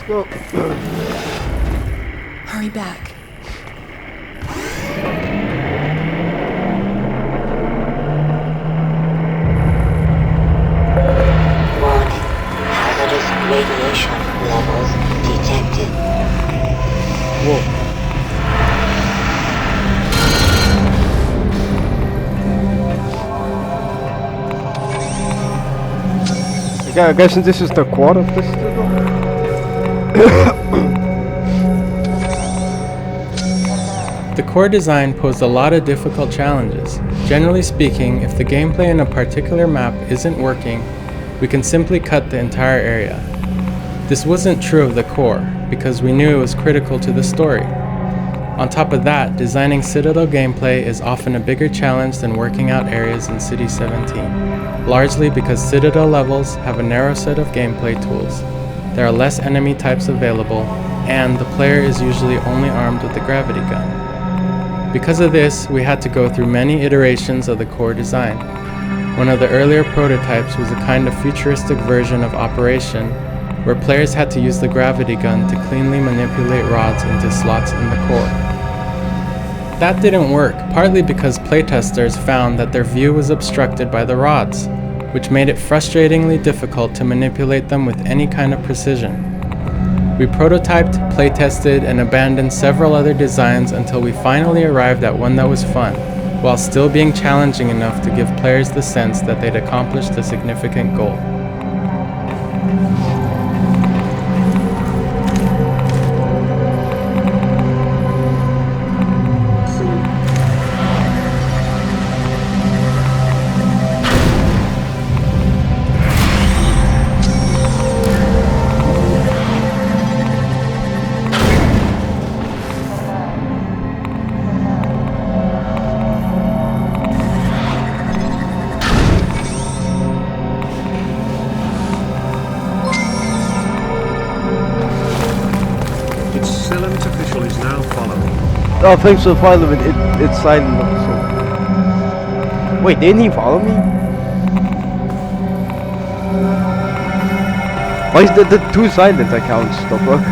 go. Hurry back. Warning. Hazardous radiation levels detected. Whoa. Okay, I guess this is the core of this citadel. The core design posed a lot of difficult challenges. Generally speaking, if the gameplay in a particular map isn't working, we can simply cut the entire area. This wasn't true of the core, because we knew it was critical to the story. On top of that, designing Citadel gameplay is often a bigger challenge than working out areas in City 17, largely because Citadel levels have a narrow set of gameplay tools. There are less enemy types available, and the player is usually only armed with the gravity gun. Because of this, we had to go through many iterations of the core design. One of the earlier prototypes was a kind of futuristic version of Operation, where players had to use the gravity gun to cleanly manipulate rods into slots in the core. That didn't work, partly because playtesters found that their view was obstructed by the rods, which made it frustratingly difficult to manipulate them with any kind of precision. We prototyped, playtested, and abandoned several other designs until we finally arrived at one that was fun, while still being challenging enough to give players the sense that they'd accomplished a significant goal. Oh, thanks for following. It's silent. So. Wait, didn't he follow me? Why is the two silent accounts the fuck?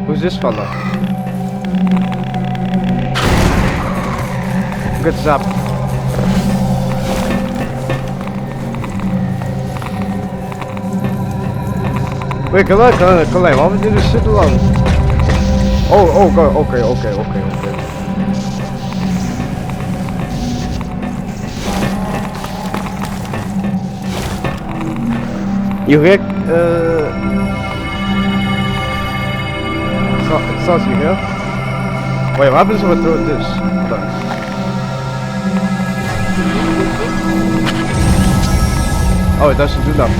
Who's this fella? Good zap. Wait, collect, why would you just sit alone? Oh, go, okay. You hear, Sauce, you hear? Wait, what happens if I throw this? Oh, it doesn't do nothing.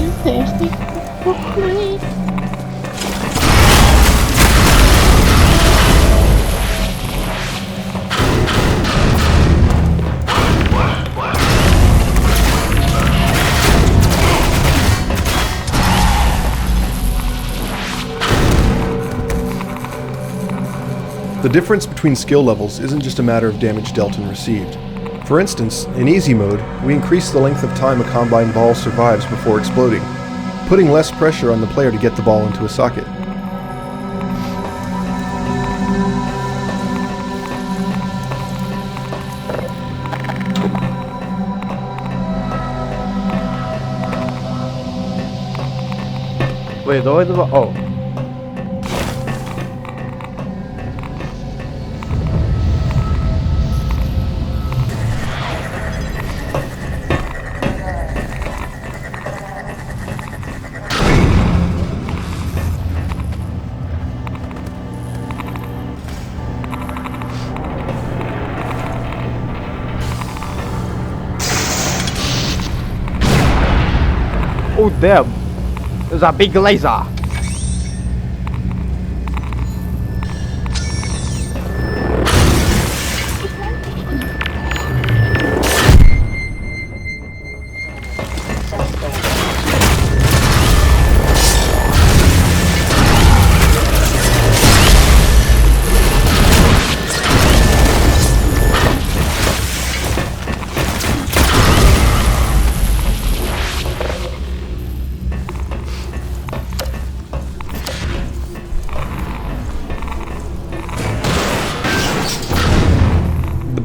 You thirsty for me? The difference between skill levels isn't just a matter of damage dealt and received. For instance, in easy mode, we increase the length of time a Combine ball survives before exploding, putting less pressure on the player to get the ball into a socket. Wait, oh. Oh damn! There's a big laser!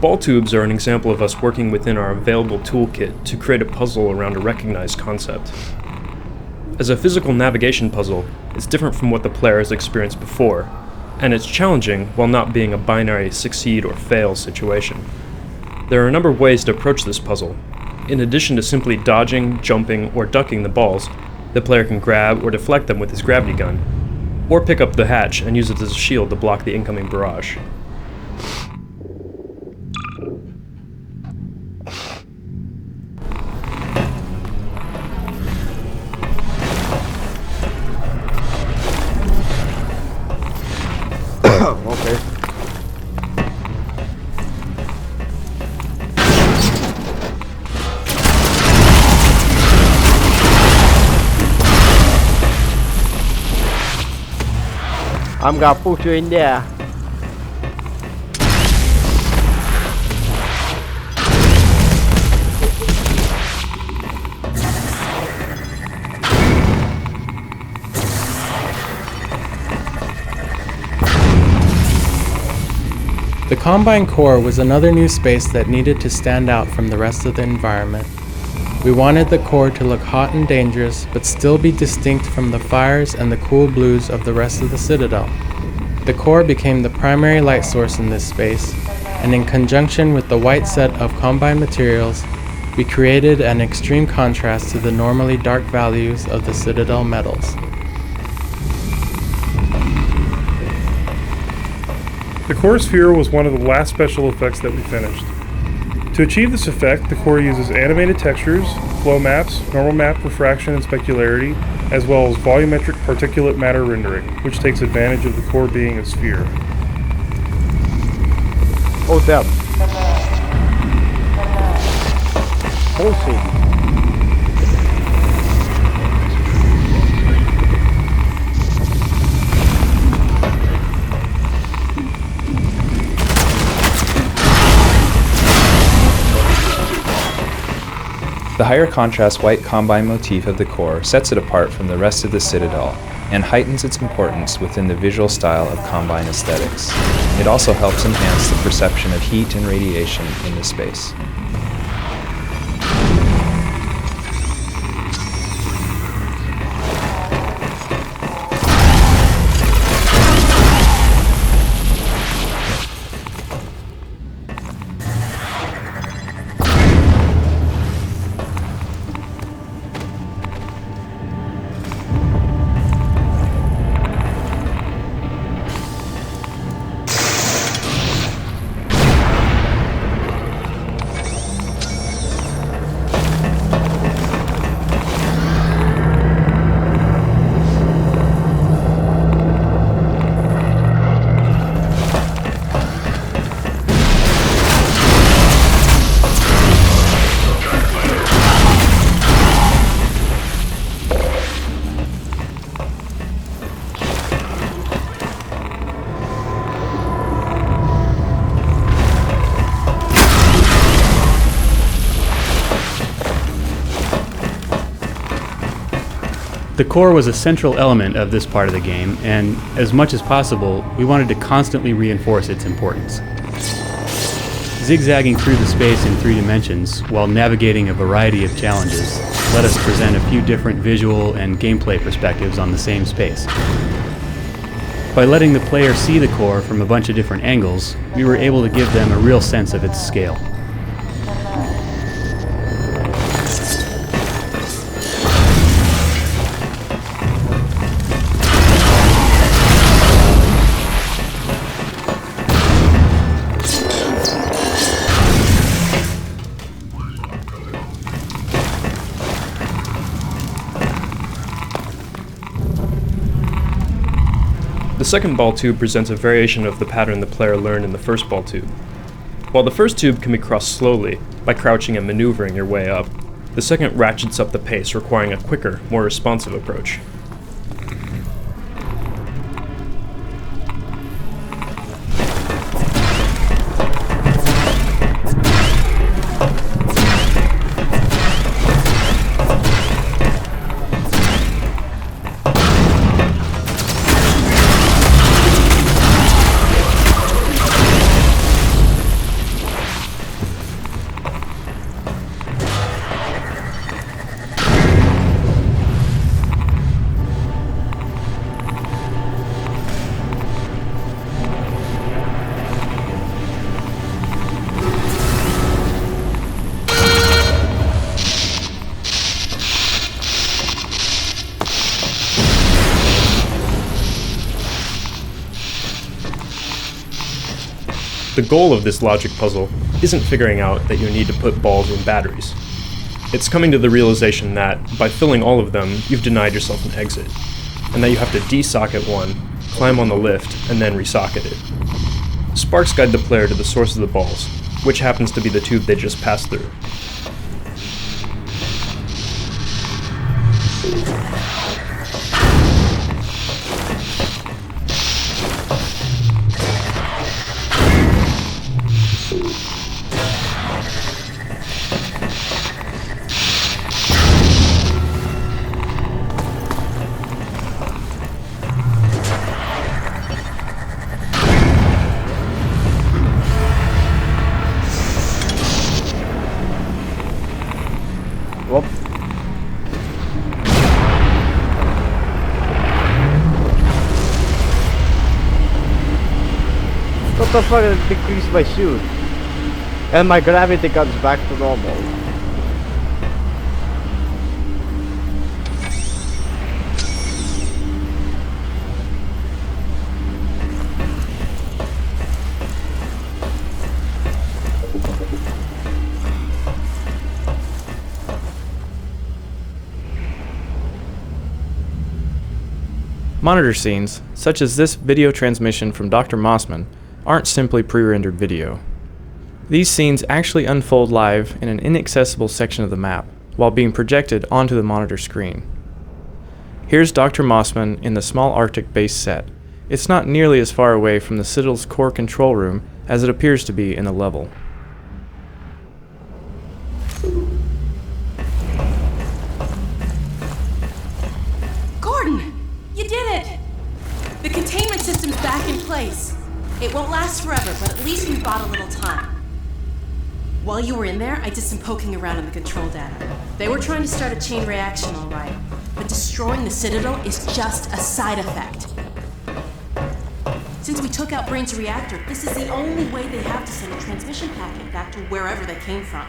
ball tubes are an example of us working within our available toolkit to create a puzzle around a recognized concept. As a physical navigation puzzle, it's different from what the player has experienced before, and it's challenging while not being a binary succeed or fail situation. There are a number of ways to approach this puzzle. In addition to simply dodging, jumping, or ducking the balls, the player can grab or deflect them with his gravity gun, or pick up the hatch and use it as a shield to block the incoming barrage. Okay. I'm gonna put you in there. The Combine core was another new space that needed to stand out from the rest of the environment. We wanted the core to look hot and dangerous, but still be distinct from the fires and the cool blues of the rest of the Citadel. The core became the primary light source in this space, and in conjunction with the white set of Combine materials, we created an extreme contrast to the normally dark values of the Citadel metals. The core sphere was one of the last special effects that we finished. To achieve this effect, the core uses animated textures, flow maps, normal map refraction and specularity, as well as volumetric particulate matter rendering, which takes advantage of the core being a sphere. Oh damn. Whole scene. The higher contrast white Combine motif of the core sets it apart from the rest of the Citadel and heightens its importance within the visual style of Combine aesthetics. It also helps enhance the perception of heat and radiation in the space. The core was a central element of this part of the game, and as much as possible, we wanted to constantly reinforce its importance. Zigzagging through the space in 3 dimensions while navigating a variety of challenges let us present a few different visual and gameplay perspectives on the same space. By letting the player see the core from a bunch of different angles, we were able to give them a real sense of its scale. The second ball tube presents a variation of the pattern the player learned in the first ball tube. While the first tube can be crossed slowly, by crouching and maneuvering your way up, the second ratchets up the pace, requiring a quicker, more responsive approach. goal of this logic puzzle isn't figuring out that you need to put balls in batteries. It's coming to the realization that, by filling all of them, you've denied yourself an exit, and that you have to desocket one, climb on the lift, and then resocket it. Sparks guide the player to the source of the balls, which happens to be the tube they just passed through. Whoop. What the fuck? It decreased my suit. And my gravity comes back to normal. Monitor scenes, such as this video transmission from Dr. Mossman, aren't simply pre-rendered video. These scenes actually unfold live in an inaccessible section of the map, while being projected onto the monitor screen. Here's Dr. Mossman in the small Arctic base set. It's not nearly as far away from the Citadel's core control room as it appears to be in the level. Gordon! You did it! The containment system's back in place. It won't last forever, but at least we bought a little time. While you were in there, I did some poking around in the control data. They were trying to start a chain reaction, all right, but destroying the Citadel is just a side effect. Since we took out Brain's reactor, this is the only way they have to send a transmission packet back to wherever they came from.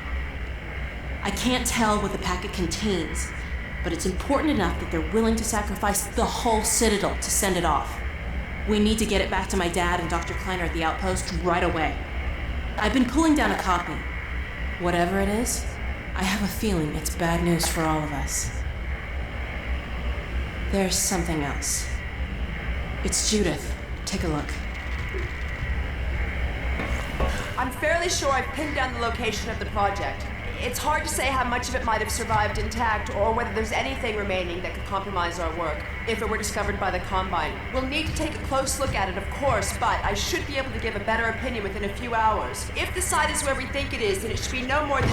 I can't tell what the packet contains, but it's important enough that they're willing to sacrifice the whole Citadel to send it off. We need to get it back to my dad and Dr. Kleiner at the outpost right away. I've been pulling down a copy. Whatever it is, I have a feeling it's bad news for all of us. There's something else. It's Judith. Take a look. I'm fairly sure I've pinned down the location of the project. It's hard to say how much of it might have survived intact or whether there's anything remaining that could compromise our work if it were discovered by the Combine. We'll need to take a close look at it, of course, but I should be able to give a better opinion within a few hours. If the site is where we think it is, then it should be no more than...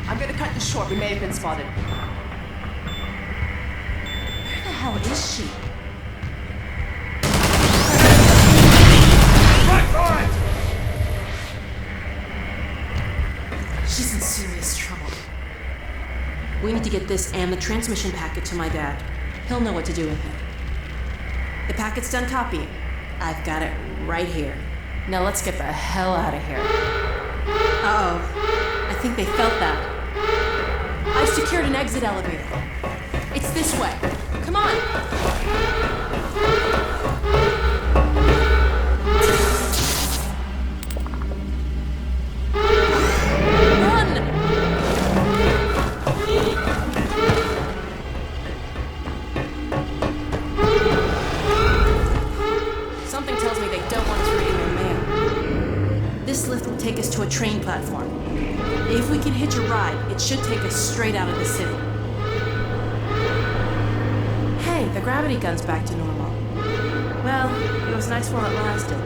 I'm gonna cut this short. We may have been spotted. Where the hell is she? She's in serious trouble. We need to get this and the transmission packet to my dad. He'll know what to do with it. The packet's done copying. I've got it right here. Now let's get the hell out of here. Uh-oh. I think they felt that. I've secured an exit elevator. It's this way. Come on. This lift will take us to a train platform. If we can hitch a ride, it should take us straight out of the city. Hey, the gravity gun's back to normal. Well, it was nice while it lasted.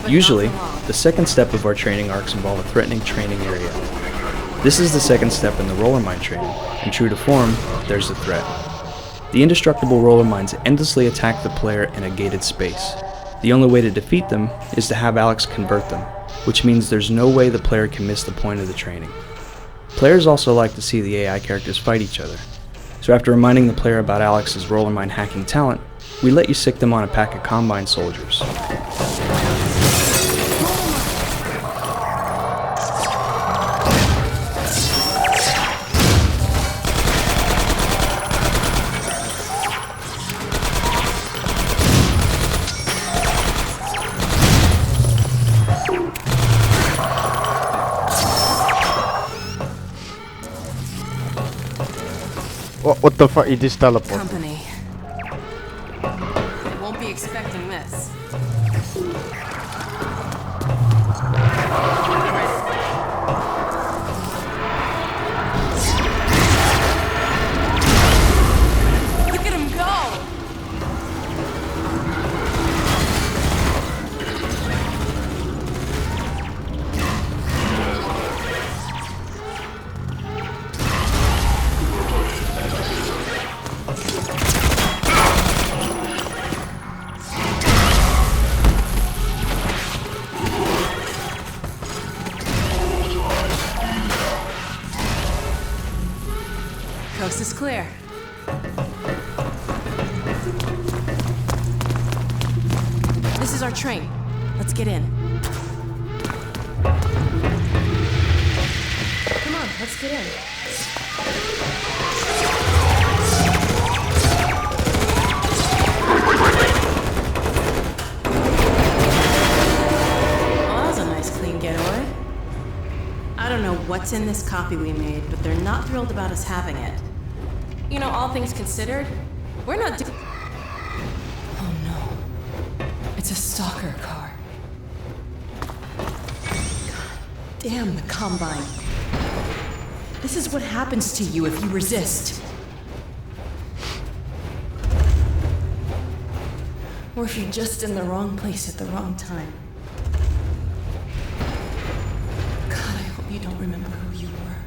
Usually, The second step of our training arcs involve a threatening training area. This is the second step in the roller mine training, and true to form, there's the threat. The indestructible roller mines endlessly attack the player in a gated space. The only way to defeat them is to have Alex convert them, which means there's no way the player can miss the point of the training. Players also like to see the AI characters fight each other, so after reminding the player about Alex's roller mine hacking talent, we let you sick them on a pack of Combine soldiers. What the fuck? You just teleported. Company. Won't be expecting this. Look at him go! Coast is clear. This is our train. Let's get in. Come on, let's get in. Well, that was a nice clean getaway. I don't know what's in this copy we made, but they're not thrilled about us having it. You know, all things considered, we're not Oh no. It's a stalker car. God damn the Combine. This is what happens to you if you resist. Or if you're just in the wrong place at the wrong time. God, I hope you don't remember who you were.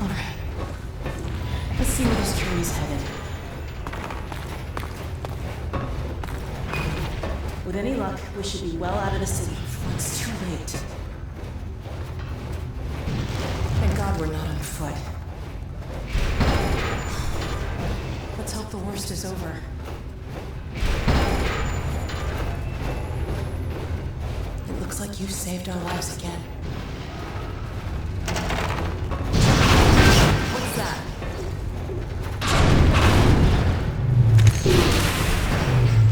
All right. Let's see where this train is headed. With any luck, we should be well out of the city before it's too late. Thank God we're not on foot. Let's hope the worst is over. It looks like you saved our lives again. What's that?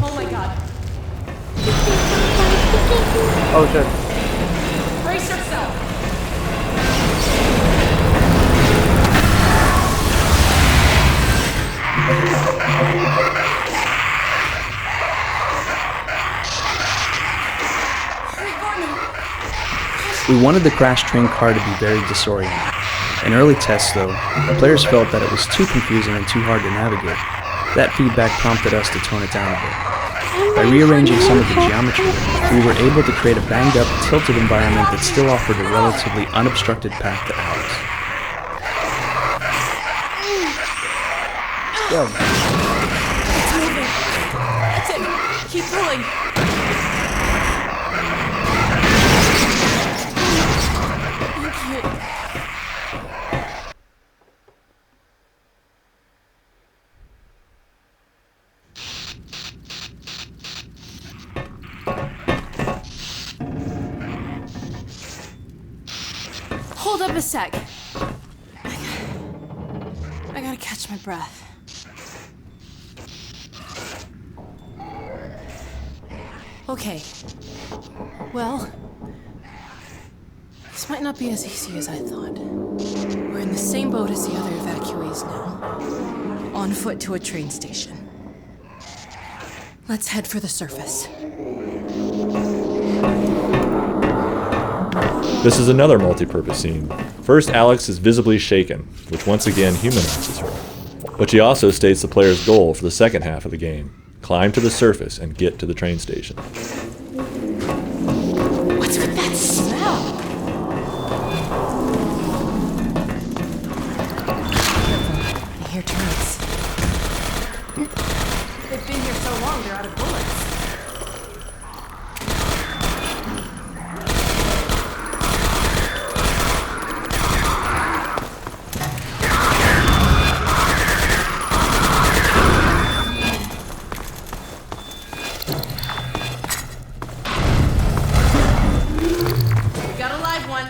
Oh my God. Oh shit. Brace yourself. We wanted the crash train car to be very disorienting. In early tests, though, players felt that it was too confusing and too hard to navigate. That feedback prompted us to tone it down a bit. By rearranging some of the geometry, we were able to create a banged-up, tilted environment that still offered a relatively unobstructed path to Alex. Yo. It's moving. That's it. Keep pulling. Hold up a sec. I gotta catch my breath. Okay. Well, this might not be as easy as I thought. We're in the same boat as the other evacuees now. On foot to a train station. Let's head for the surface. This is another multi-purpose scene. First, Alex is visibly shaken, which once again humanizes her. But she also states the player's goal for the second half of the game: climb to the surface and get to the train station. hear turrets. They've been here so long, they're out of bullets. We got a live one.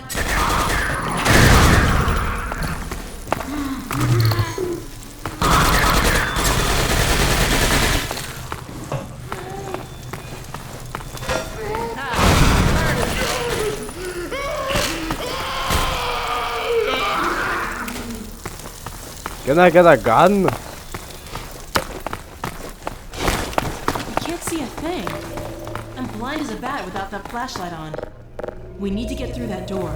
Can I get a gun? We can't see a thing. I'm blind as a bat without that flashlight on. We need to get through that door.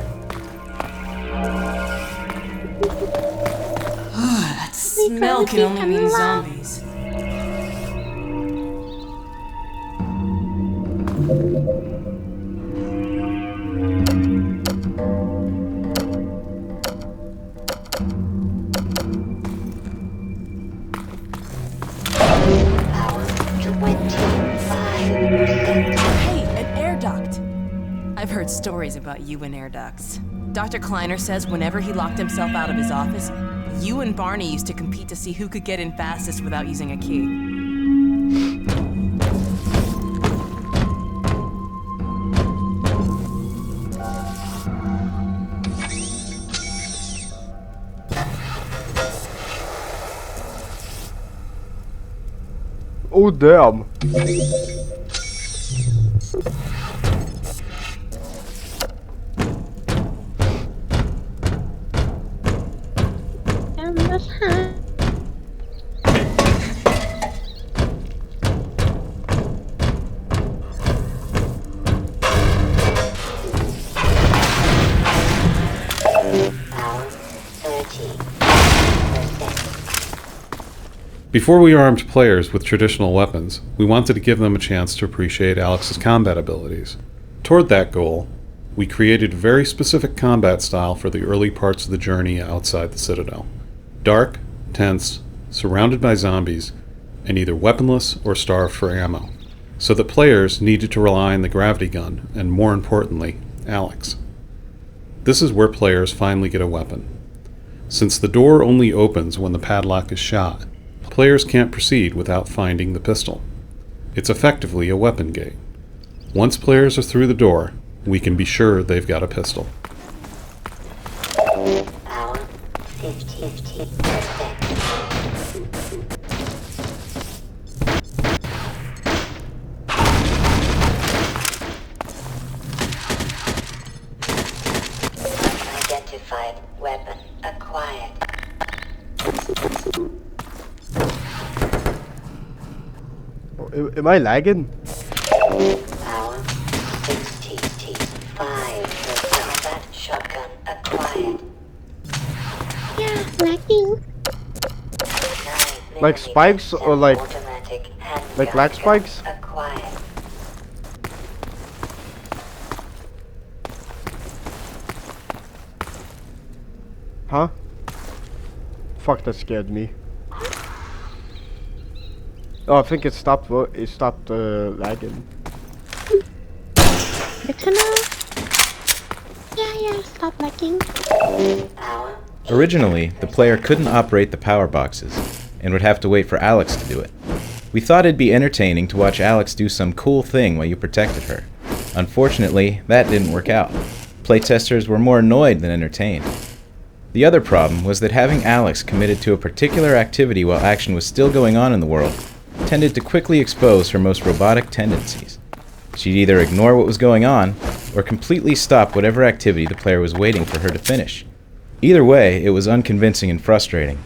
That smell can only mean zombies. Hey, an air duct! I've heard stories about you and air ducts. Dr. Kleiner says whenever he locked himself out of his office, you and Barney used to compete to see who could get in fastest without using a key. Oh damn. Before we armed players with traditional weapons, we wanted to give them a chance to appreciate Alex's combat abilities. Toward that goal, we created a very specific combat style for the early parts of the journey outside the Citadel. Dark, tense, surrounded by zombies, and either weaponless or starved for ammo, so that players needed to rely on the gravity gun, and more importantly, Alex. This is where players finally get a weapon. Since the door only opens when the padlock is shot, players can't proceed without finding the pistol. It's effectively a weapon gate. Once players are through the door, we can be sure they've got a pistol. Power 50%. Unidentified weapon acquired. Am I lagging? Power 65. Combat shotgun acquired. Yeah, lagging. Like spikes or like lag spikes? Acquired. Huh? Fuck, that scared me. Oh, I think it stopped. It stopped lagging. Better now? Yeah, stop lagging. Originally, the player couldn't operate the power boxes, and would have to wait for Alex to do it. We thought it'd be entertaining to watch Alex do some cool thing while you protected her. Unfortunately, that didn't work out. Playtesters were more annoyed than entertained. The other problem was that having Alex committed to a particular activity while action was still going on in the world tended to quickly expose her most robotic tendencies. She'd either ignore what was going on, or completely stop whatever activity the player was waiting for her to finish. Either way, it was unconvincing and frustrating.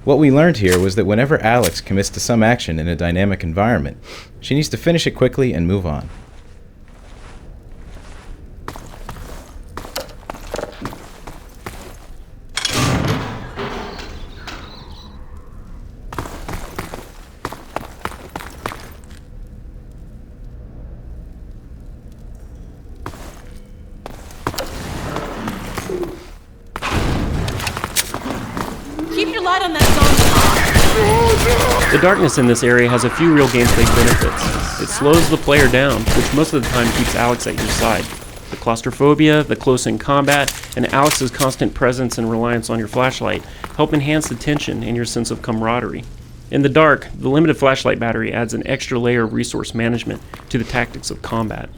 What we learned here was that whenever Alex commits to some action in a dynamic environment, she needs to finish it quickly and move on. Keep your light on that zombie. The darkness in this area has a few real gameplay benefits. It slows the player down, which most of the time keeps Alex at your side. The claustrophobia, the close-in combat, and Alex's constant presence and reliance on your flashlight help enhance the tension and your sense of camaraderie. In the dark, the limited flashlight battery adds an extra layer of resource management to the tactics of combat.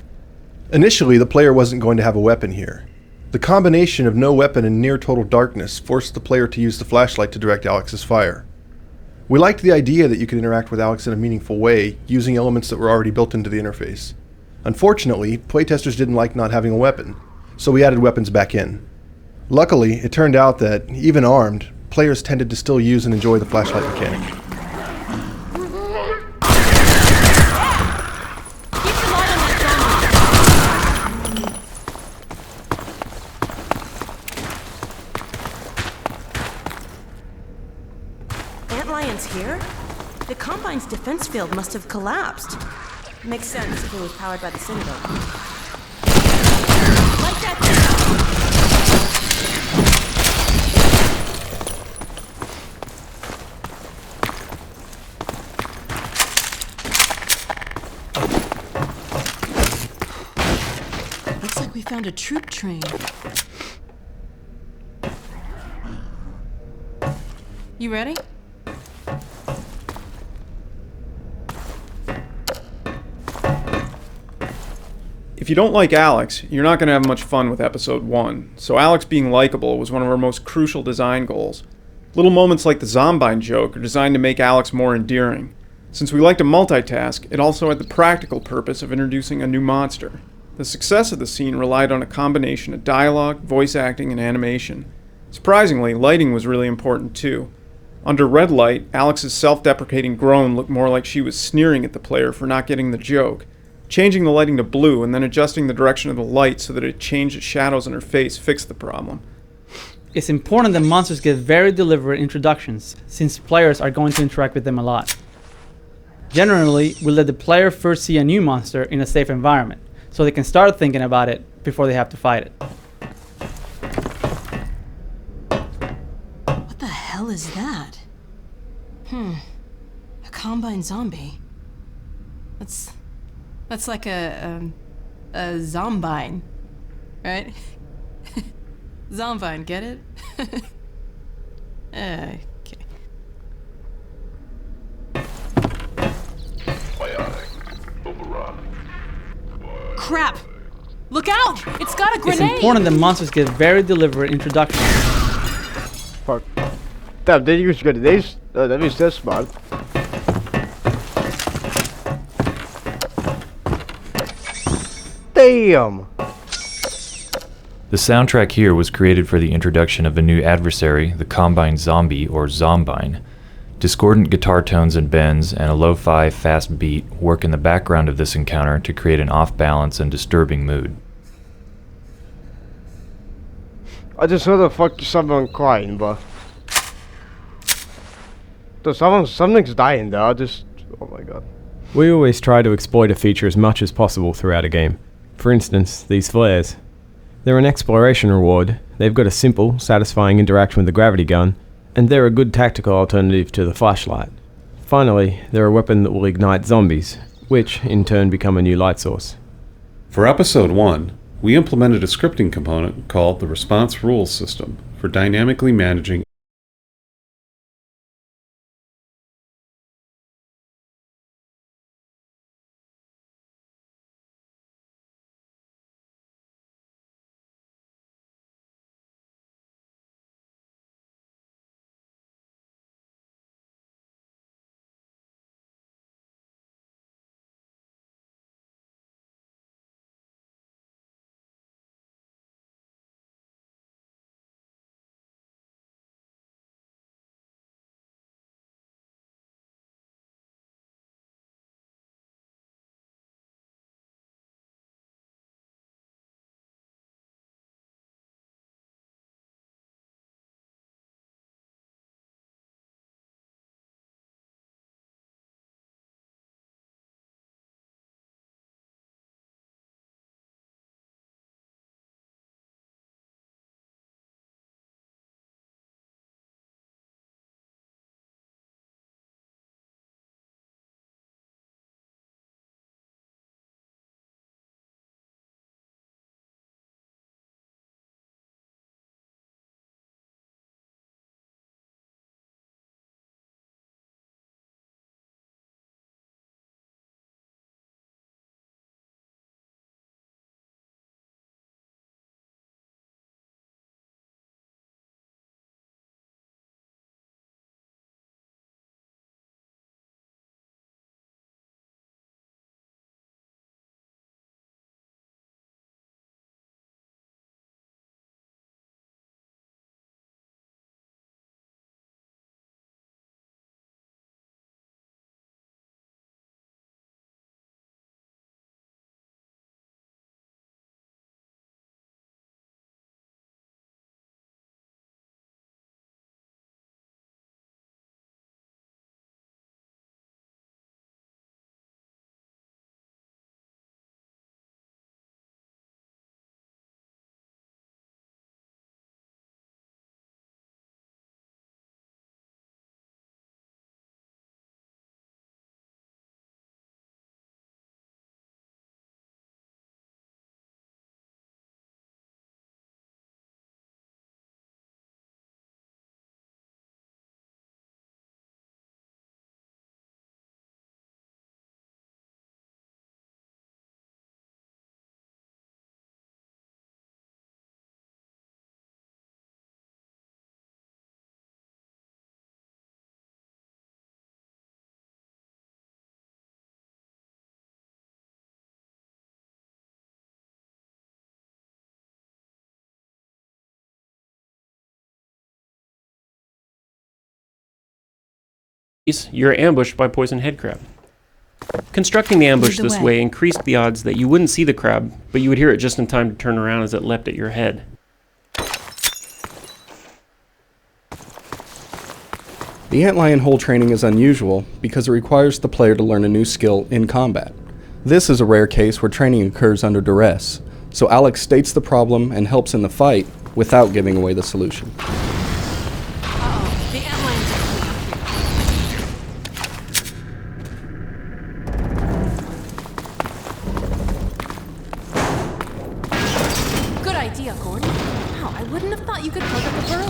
Initially, the player wasn't going to have a weapon here. The combination of no weapon and near total darkness forced the player to use the flashlight to direct Alex's fire. We liked the idea that you could interact with Alex in a meaningful way, using elements that were already built into the interface. Unfortunately, playtesters didn't like not having a weapon, so we added weapons back in. Luckily, it turned out that, even armed, players tended to still use and enjoy the flashlight mechanic. Antlions here? The Combine's defense field must have collapsed. Makes sense if it was powered by the Citadel. Like that Looks like we found a troop train. You ready? If you don't like Alex, you're not going to have much fun with Episode 1, so Alex being likable was one of our most crucial design goals. Little moments like the Zombine joke are designed to make Alex more endearing. Since we like to multitask, it also had the practical purpose of introducing a new monster. The success of the scene relied on a combination of dialogue, voice acting, and animation. Surprisingly, lighting was really important too. Under red light, Alex's self-deprecating groan looked more like she was sneering at the player for not getting the joke. Changing the lighting to blue and then adjusting the direction of the light so that it changed the shadows on her face fixed the problem. It's important that monsters get very deliberate introductions, since players are going to interact with them a lot. Generally, we let the player first see a new monster in a safe environment, so they can start thinking about it before they have to fight it. What the hell is that? A Combine zombie. That's like a zombine, right? Zombine, get it? Okay. Crap! Look out! It's got a grenade! It's important that monsters get very deliberate introductions. Fuck. Damn, they use grenades? That means they're smart. Damn! The soundtrack here was created for the introduction of a new adversary, the Combine Zombie, or Zombine. Discordant guitar tones and bends, and a lo-fi fast beat work in the background of this encounter to create an off-balance and disturbing mood. I just heard a fuck someone crying, but... Something's dying there, oh my god. We always try to exploit a feature as much as possible throughout a game. For instance, these flares. They're an exploration reward, they've got a simple, satisfying interaction with the gravity gun, and they're a good tactical alternative to the flashlight. Finally, they're a weapon that will ignite zombies, which in turn become a new light source. For Episode 1, we implemented a scripting component called the Response Rules System for dynamically managing you're ambushed by poison headcrab. Constructing the ambush Lead the this way. way increased the odds that you wouldn't see the crab, but you would hear it just in time to turn around as it leapt at your head. The antlion hole training is unusual because it requires the player to learn a new skill in combat. This is a rare case where training occurs under duress, so Alex states the problem and helps in the fight without giving away the solution. The antlions are Good idea, Gordon. Wow, I wouldn't have thought you could plug up a burrow.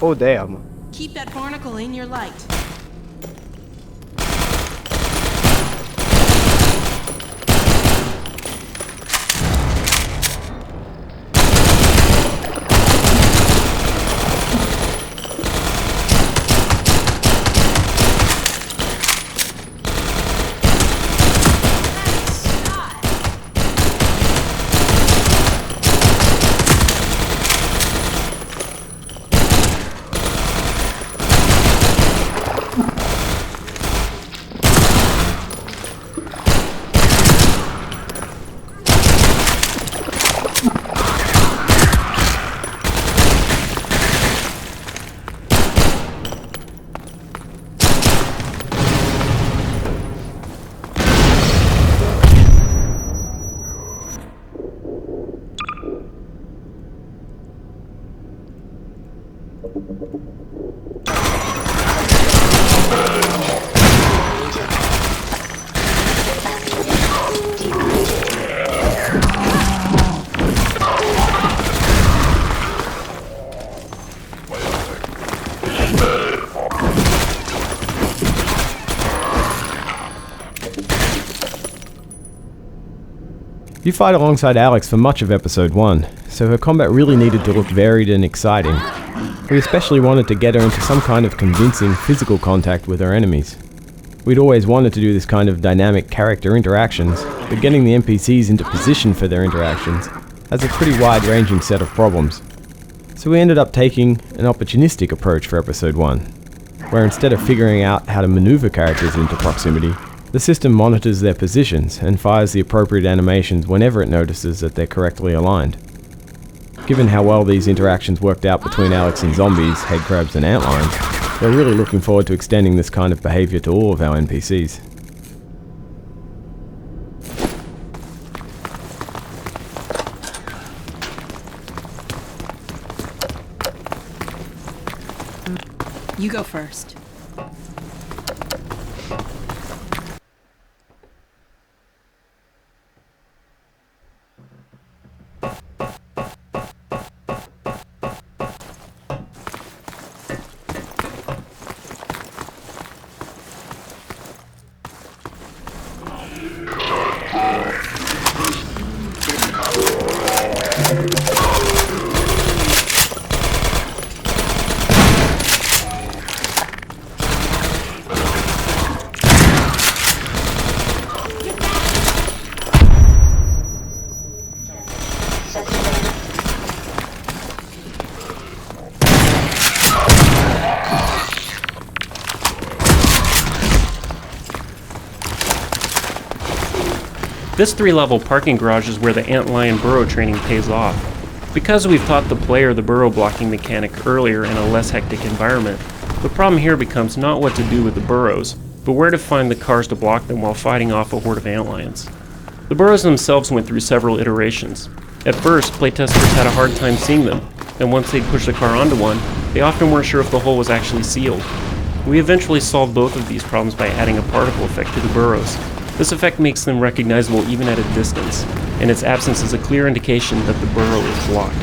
Oh damn. Keep that barnacle in your light. You fight alongside Alex for much of episode 1, so her combat really needed to look varied and exciting. We especially wanted to get her into some kind of convincing physical contact with her enemies. We'd always wanted to do this kind of dynamic character interactions, but getting the NPCs into position for their interactions has a pretty wide-ranging set of problems. So we ended up taking an opportunistic approach for episode 1, where instead of figuring out how to maneuver characters into proximity, the system monitors their positions and fires the appropriate animations whenever it notices that they're correctly aligned. Given how well these interactions worked out between Alex and zombies, headcrabs and antlions, we're really looking forward to extending this kind of behavior to all of our NPCs. You go first. This 3-level parking garage is where the antlion burrow training pays off. Because we've taught the player the burrow blocking mechanic earlier in a less hectic environment, the problem here becomes not what to do with the burrows, but where to find the cars to block them while fighting off a horde of antlions. The burrows themselves went through several iterations. At first, playtesters had a hard time seeing them, and once they'd push the car onto one, they often weren't sure if the hole was actually sealed. We eventually solved both of these problems by adding a particle effect to the burrows. This effect makes them recognizable even at a distance, and its absence is a clear indication that the burrow is blocked.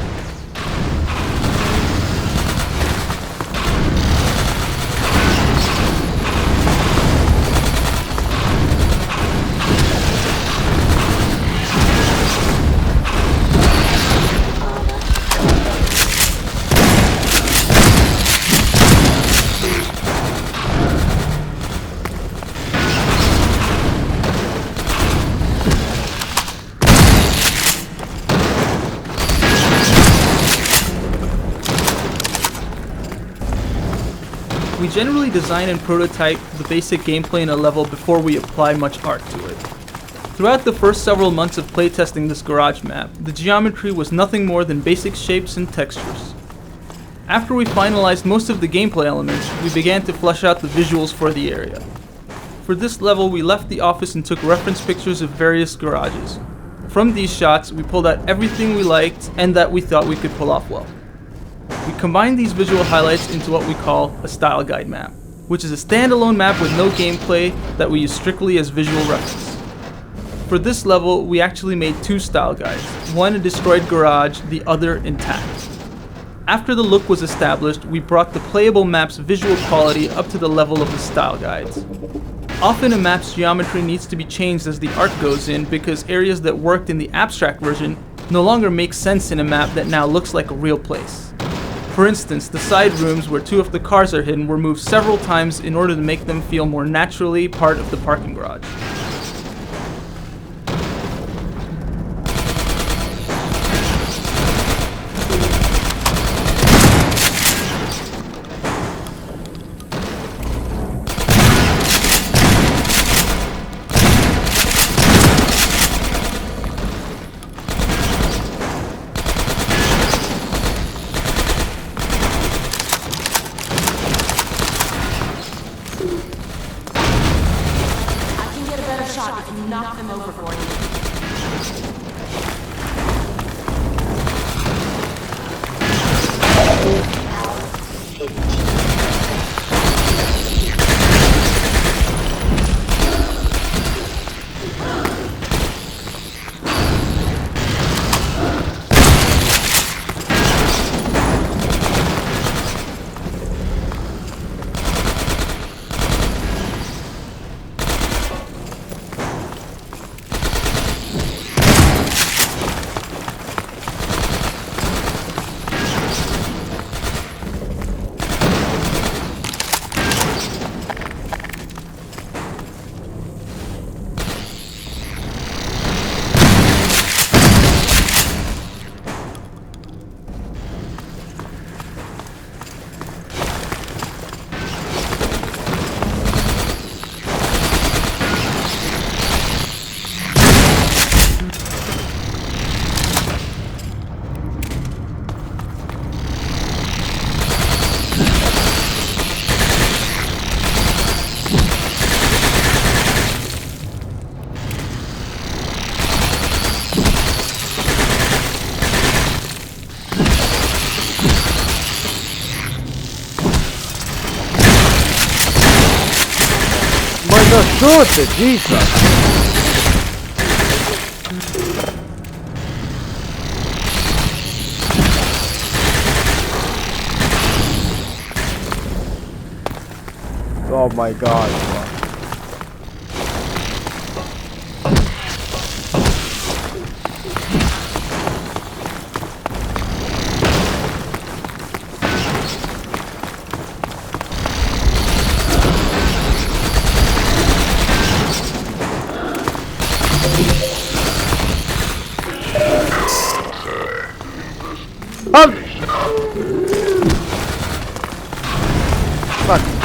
We generally design and prototype the basic gameplay in a level before we apply much art to it. Throughout the first several months of playtesting this garage map, the geometry was nothing more than basic shapes and textures. After we finalized most of the gameplay elements, we began to flesh out the visuals for the area. For this level, we left the office and took reference pictures of various garages. From these shots, we pulled out everything we liked and that we thought we could pull off well. We combined these visual highlights into what we call a style guide map, which is a standalone map with no gameplay that we use strictly as visual reference. For this level, we actually made two style guides, one a destroyed garage, the other intact. After the look was established, we brought the playable map's visual quality up to the level of the style guides. Often a map's geometry needs to be changed as the art goes in because areas that worked in the abstract version no longer make sense in a map that now looks like a real place. For instance, the side rooms where two of the cars are hidden were moved several times in order to make them feel more naturally part of the parking garage. Knock them over for you. Shoot it, Jesus! Oh my god. Fuck.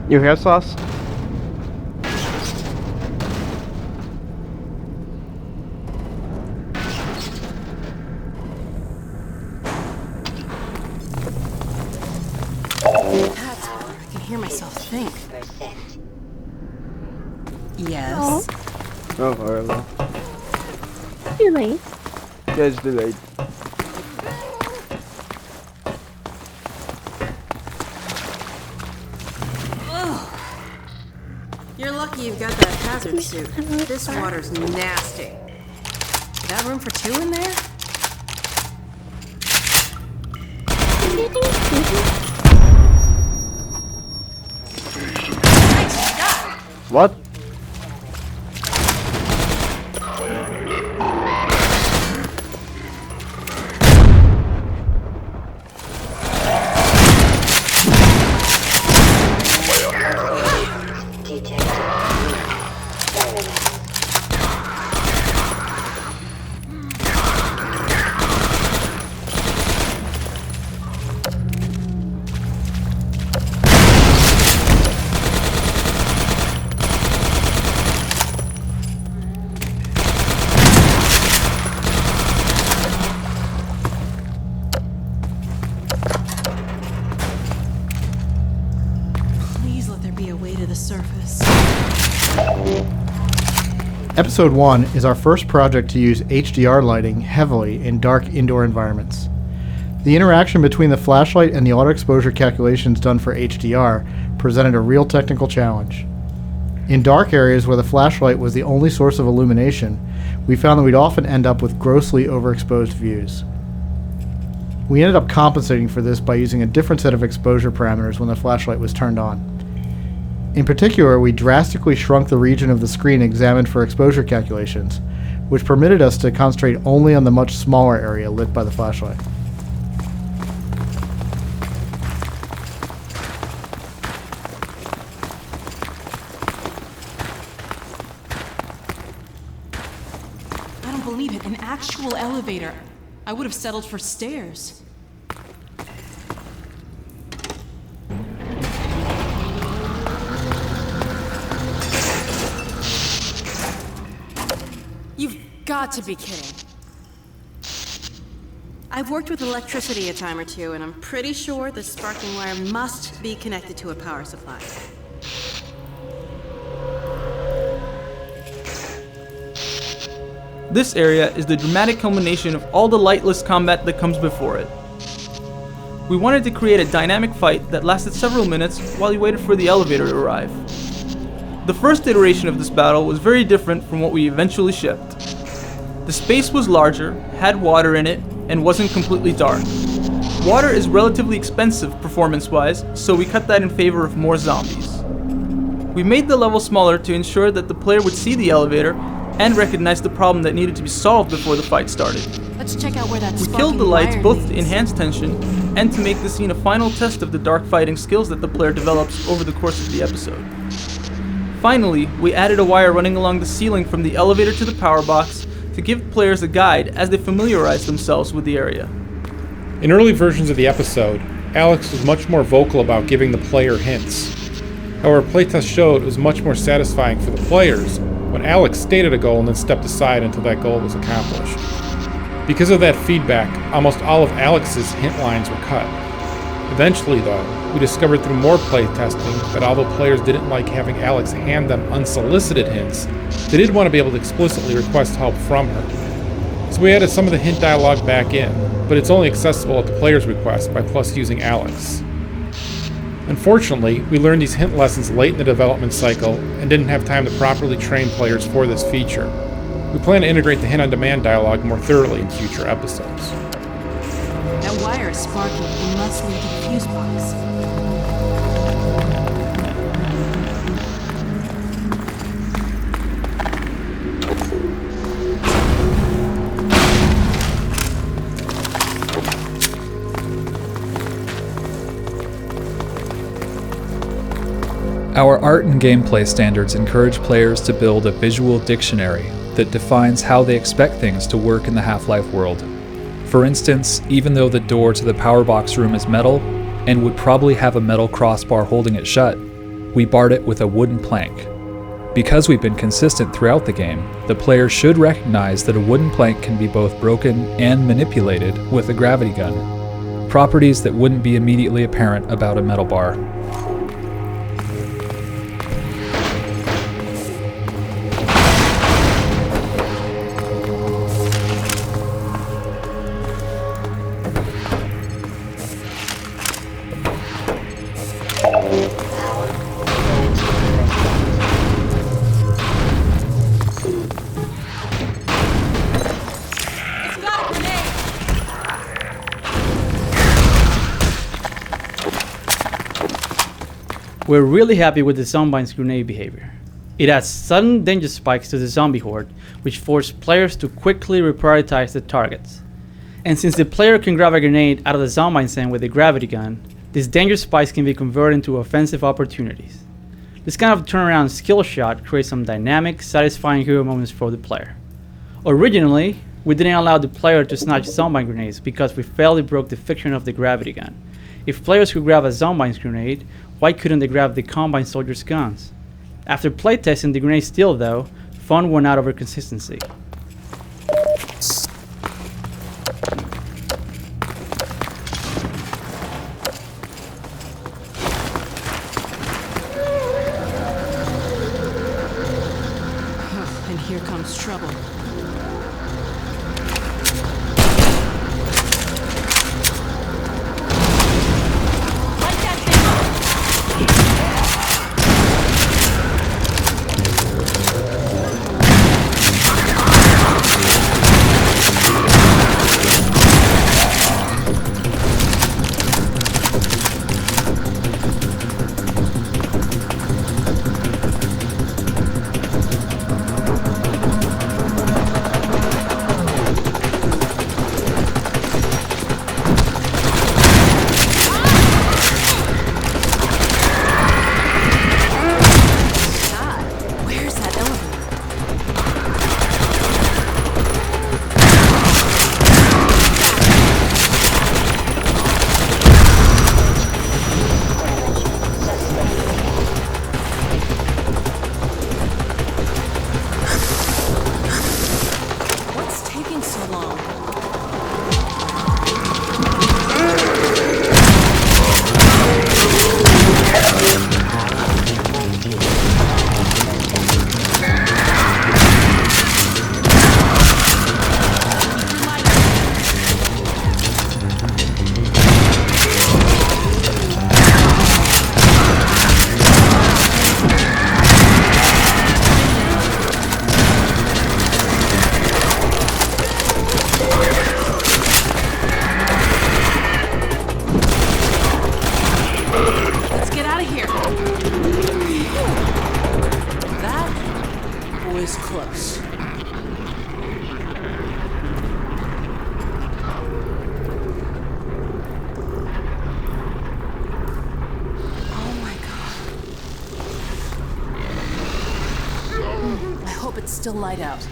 You hear sauce? That's better. I can hear myself think. Yes. Oh, whatever. Too late. Yeah, it's delayed. Ugh. You're lucky you've got that hazard suit. This water's nasty. You got room for 2 in there? What? Please let there be a way to the surface. Episode 1 is our first project to use HDR lighting heavily in dark indoor environments. The interaction between the flashlight and the auto exposure calculations done for HDR presented a real technical challenge. In dark areas where the flashlight was the only source of illumination, we found that we'd often end up with grossly overexposed views. We ended up compensating for this by using a different set of exposure parameters when the flashlight was turned on. In particular, we drastically shrunk the region of the screen examined for exposure calculations, which permitted us to concentrate only on the much smaller area lit by the flashlight. I don't believe it. An actual elevator. I would have settled for stairs. You've got to be kidding. I've worked with electricity a time or two, and I'm pretty sure the sparking wire must be connected to a power supply. This area is the dramatic culmination of all the lightless combat that comes before it. We wanted to create a dynamic fight that lasted several minutes while you waited for the elevator to arrive. The first iteration of this battle was very different from what we eventually shipped. The space was larger, had water in it, and wasn't completely dark. Water is relatively expensive performance-wise, so we cut that in favor of more zombies. We made the level smaller to ensure that the player would see the elevator and recognize the problem that needed to be solved before the fight started. Let's check out where that We killed the lights both to enhance tension and to make the scene a final test of the dark fighting skills that the player develops over the course of the episode. Finally, we added a wire running along the ceiling from the elevator to the power box to give players a guide as they familiarize themselves with the area. In early versions of the episode, Alex was much more vocal about giving the player hints. However, playtests showed it was much more satisfying for the players when Alex stated a goal and then stepped aside until that goal was accomplished. Because of that feedback, almost all of Alex's hint lines were cut. Eventually, though, we discovered through more playtesting that although players didn't like having Alex hand them unsolicited hints, they did want to be able to explicitly request help from her. So we added some of the hint dialogue back in, but it's only accessible at the player's request by Plus using Alex. Unfortunately, we learned these hint lessons late in the development cycle and didn't have time to properly train players for this feature. We plan to integrate the hint-on-demand dialogue more thoroughly in future episodes. That wire is sparking. We must lead to the fuse box. Our art and gameplay standards encourage players to build a visual dictionary that defines how they expect things to work in the Half-Life world. For instance, even though the door to the power box room is metal, and would probably have a metal crossbar holding it shut, we barred it with a wooden plank. Because we've been consistent throughout the game, the player should recognize that a wooden plank can be both broken and manipulated with a gravity gun. properties that wouldn't be immediately apparent about a metal bar. We're really happy with the Zombine's grenade behavior. It adds sudden danger spikes to the zombie horde, which force players to quickly reprioritize the targets. And since the player can grab a grenade out of the Zombine's end with a gravity gun, these danger spikes can be converted into offensive opportunities. This kind of turnaround skill shot creates some dynamic, satisfying hero moments for the player. Originally, we didn't allow the player to snatch Zombine grenades because we felt it broke the fiction of the gravity gun. If players could grab a Zombine's grenade, why couldn't they grab the Combine soldiers' guns? After playtesting the grenade steal though, fun won out over consistency. And here comes trouble. Close. Oh my god. I hope it's still light out.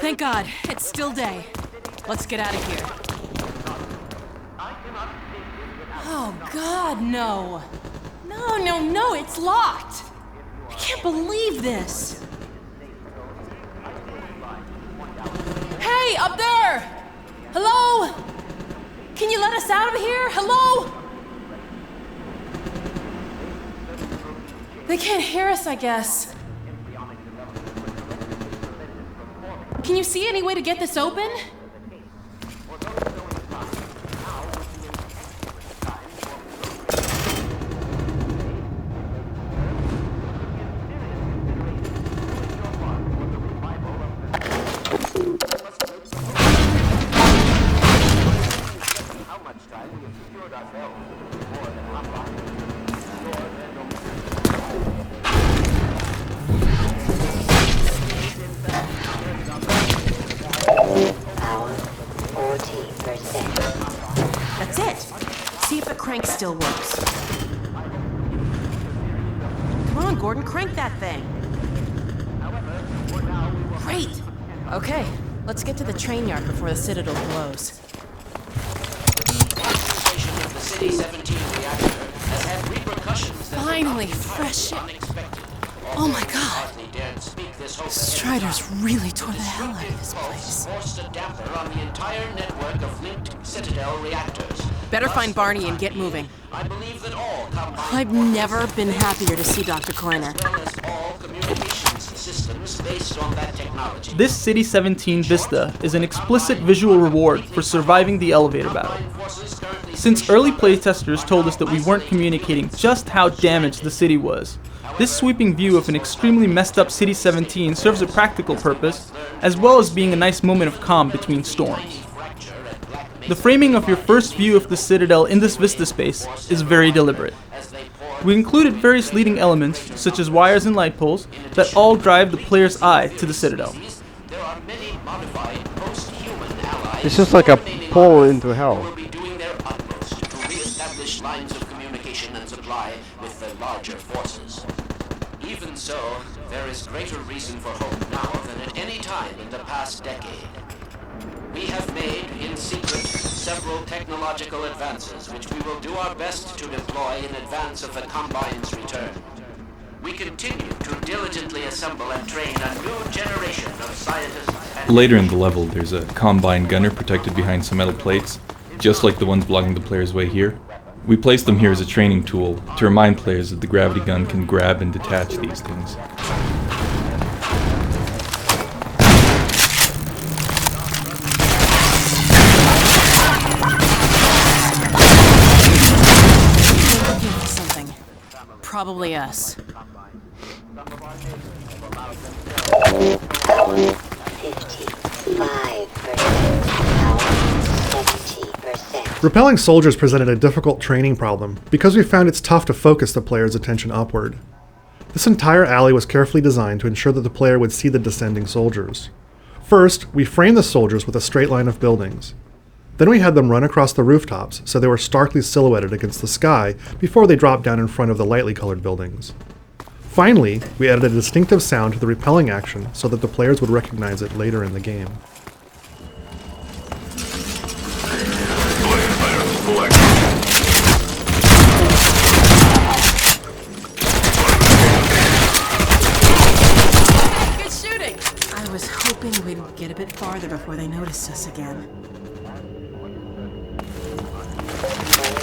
Thank God, it's still day. Let's get out of here. Oh God, no. No, it's locked. I can't believe this. Hey, up there! Hello? Can you let us out of here? Hello? They can't hear us, I guess. Can you see any way to get this open? That's it. See if the crank still works. Come on, Gordon, crank that thing. Great. Okay, Let's get to the train yard before the Citadel blows. Finally, fresh air. Oh my god. Striders really tore the hell out of this place. Better find Barney and get moving. I've never been happier to see Dr. Kleiner. This City 17 Vista is an explicit visual reward for surviving the elevator battle. Since early playtesters told us that we weren't communicating just how damaged the city was, this sweeping view of an extremely messed up City 17 serves a practical purpose, as well as being a nice moment of calm between storms. The framing of your first view of the Citadel in this Vista space is very deliberate. We included various leading elements, such as wires and light poles, that all drive the player's eye to the Citadel. It's just like a portal into hell. Lines of communication and supply with the larger forces. Even so, there is greater reason for hope now than at any time in the past decade. We have made, in secret, several technological advances which we will do our best to deploy in advance of the Combine's return. We continue to diligently assemble and train a new generation of scientists and... Later in the level, there's a Combine gunner protected behind some metal plates, just like the ones blocking the player's way here. We placed them here as a training tool to remind players that the gravity gun can grab and detach these things. We're looking for something. Probably us. Power 55%. Power 70%. Repelling soldiers presented a difficult training problem because we found it's tough to focus the player's attention upward. This entire alley was carefully designed to ensure that the player would see the descending soldiers. First, we framed the soldiers with a straight line of buildings. Then we had them run across the rooftops so they were starkly silhouetted against the sky before they dropped down in front of the lightly colored buildings. Finally, we added a distinctive sound to the repelling action so that the players would recognize it later in the game. Good shooting! I was hoping we'd get a bit farther before they noticed us again.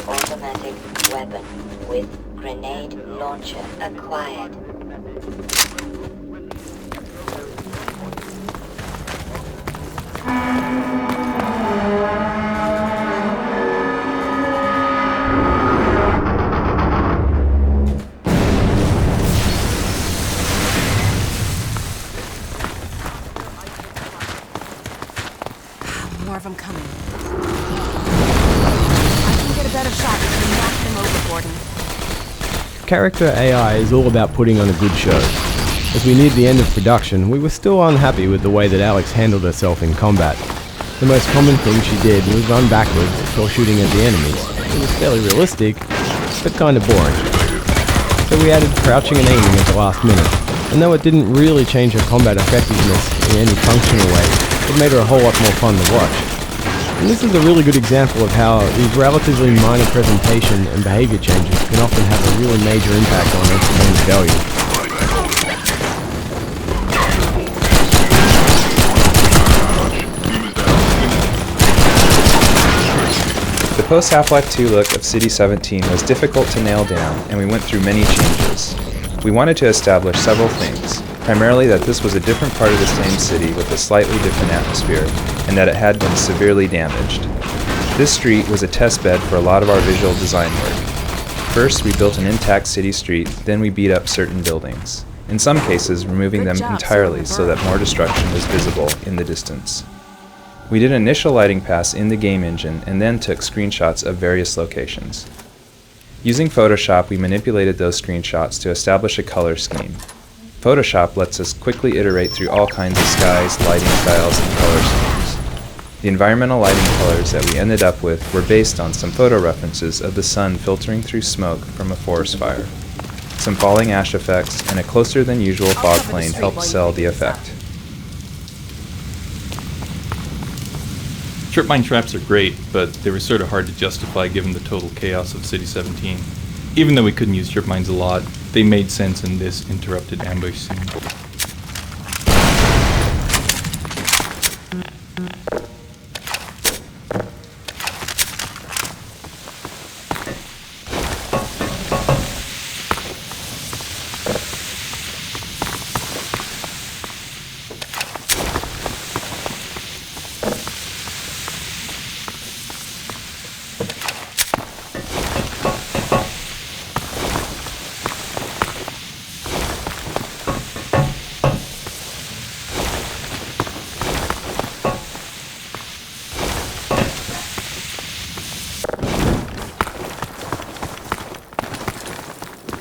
Automatic weapon with grenade launcher acquired. More of them coming. I can get a better shot if you knock them over, Gordon. Character AI is all about putting on a good show. As we neared the end of production, we were still unhappy with the way that Alex handled herself in combat. The most common thing she did was run backwards while shooting at the enemies. It was fairly realistic, but kind of boring. So we added crouching and aiming at the last minute, and though it didn't really change her combat effectiveness in any functional way, it made her a whole lot more fun to watch. And this is a really good example of how these relatively minor presentation and behavior changes can often have a really major impact on entertainment value. The post-Half-Life 2 look of City 17 was difficult to nail down, and we went through many changes. We wanted to establish several things, primarily that this was a different part of the same city with a slightly different atmosphere, and that it had been severely damaged. This street was a test bed for a lot of our visual design work. First, we built an intact city street, then we beat up certain buildings, in some cases removing them entirely so that more destruction was visible in the distance. We did an initial lighting pass in the game engine and then took screenshots of various locations. Using Photoshop, we manipulated those screenshots to establish a color scheme. Photoshop lets us quickly iterate through all kinds of skies, lighting styles, and color schemes. The environmental lighting colors that we ended up with were based on some photo references of the sun filtering through smoke from a forest fire. Some falling ash effects and a closer than usual fog plane helped sell the effect. Trip mine traps are great, but they were sort of hard to justify given the total chaos of City 17. Even though we couldn't use trip mines a lot, they made sense in this interrupted ambush scene.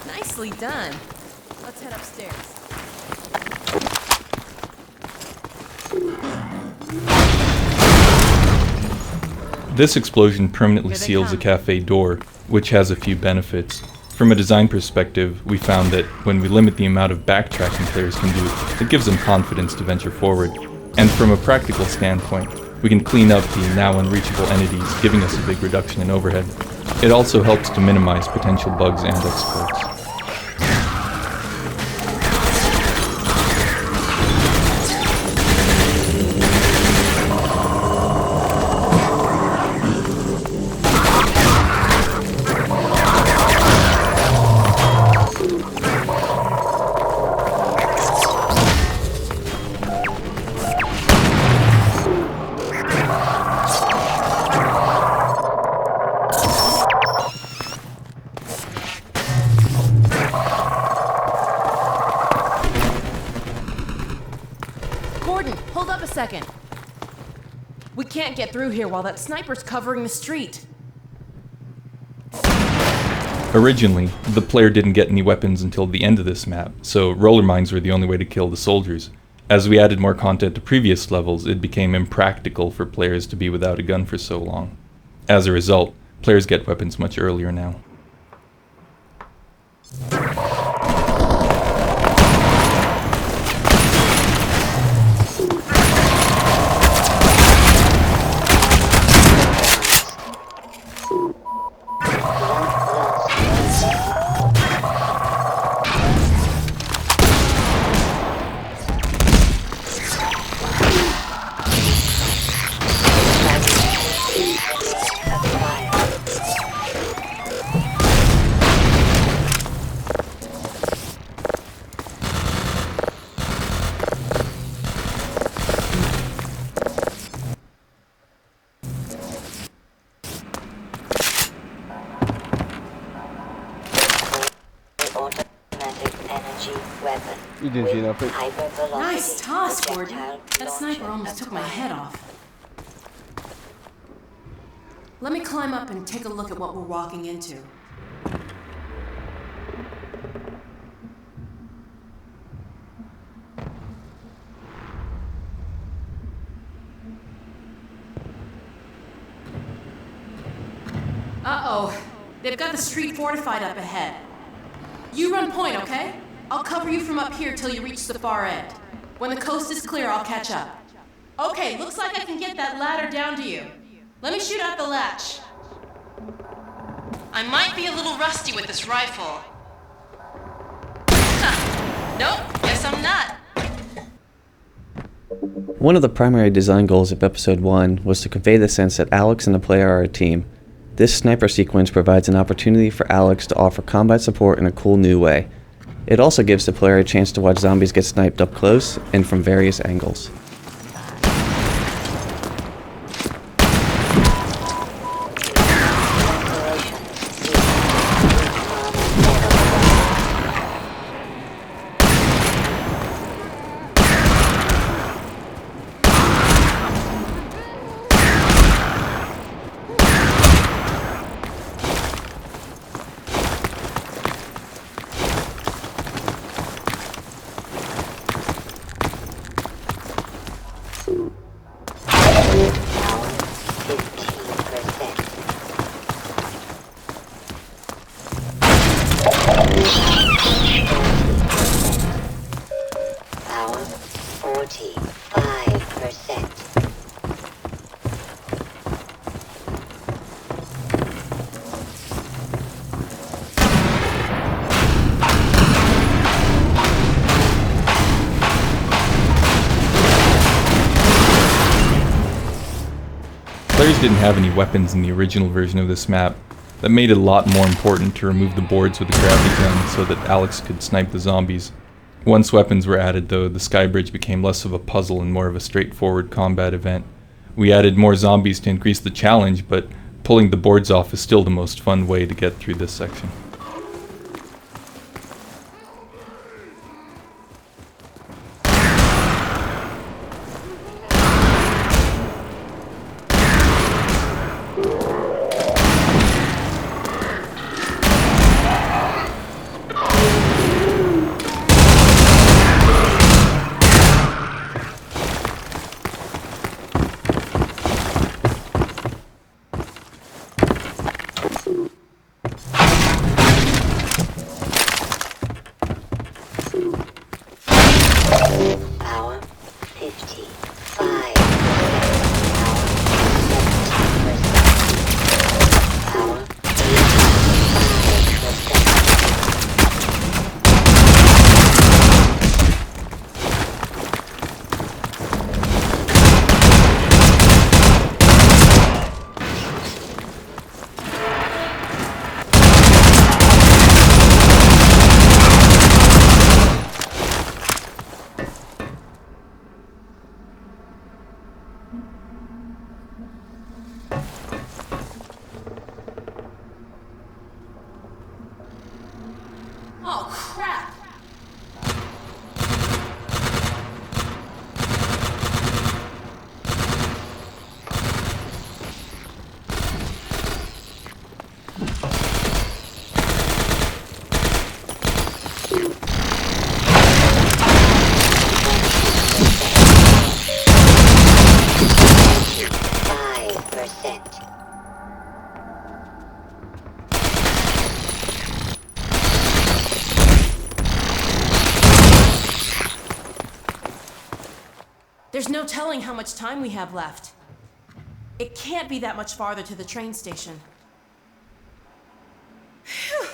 Nicely done. Let's head upstairs. This explosion permanently seals the cafe door, which has a few benefits. From a design perspective, we found that when we limit the amount of backtracking players can do, it gives them confidence to venture forward. And from a practical standpoint, we can clean up the now unreachable entities, giving us a big reduction in overhead. It also helps to minimize potential bugs and exploits. Gordon, hold up a second. We can't get through here while that sniper's covering the street. Originally, the player didn't get any weapons until the end of this map, so roller mines were the only way to kill the soldiers. As we added more content to previous levels, it became impractical for players to be without a gun for so long. As a result, players get weapons much earlier now. You didn't see nothing. Nice toss, Gordon. That sniper almost took my head off. Let me climb up and take a look at what we're walking into. Uh-oh. They've got the street fortified up ahead. You run point, okay? I'll cover you from up here till you reach the far end. When the coast is clear, I'll catch up. Okay, looks like I can get that ladder down to you. Let me shoot out the latch. I might be a little rusty with this rifle. Huh. Nope, guess I'm not. One of the primary design goals of Episode 1 was to convey the sense that Alex and the player are a team. This sniper sequence provides an opportunity for Alex to offer combat support in a cool new way. It also gives the player a chance to watch zombies get sniped up close and from various angles. didn't have any weapons in the original version of this map. That made it a lot more important to remove the boards with the gravity gun so that Alex could snipe the zombies. Once weapons were added though, the sky bridge became less of a puzzle and more of a straightforward combat event. We added more zombies to increase the challenge, but pulling the boards off is still the most fun way to get through this section. Power 55. Power 55%. Oh, crap! There's no telling how much time we have left. It can't be that much farther to the train station. Phew.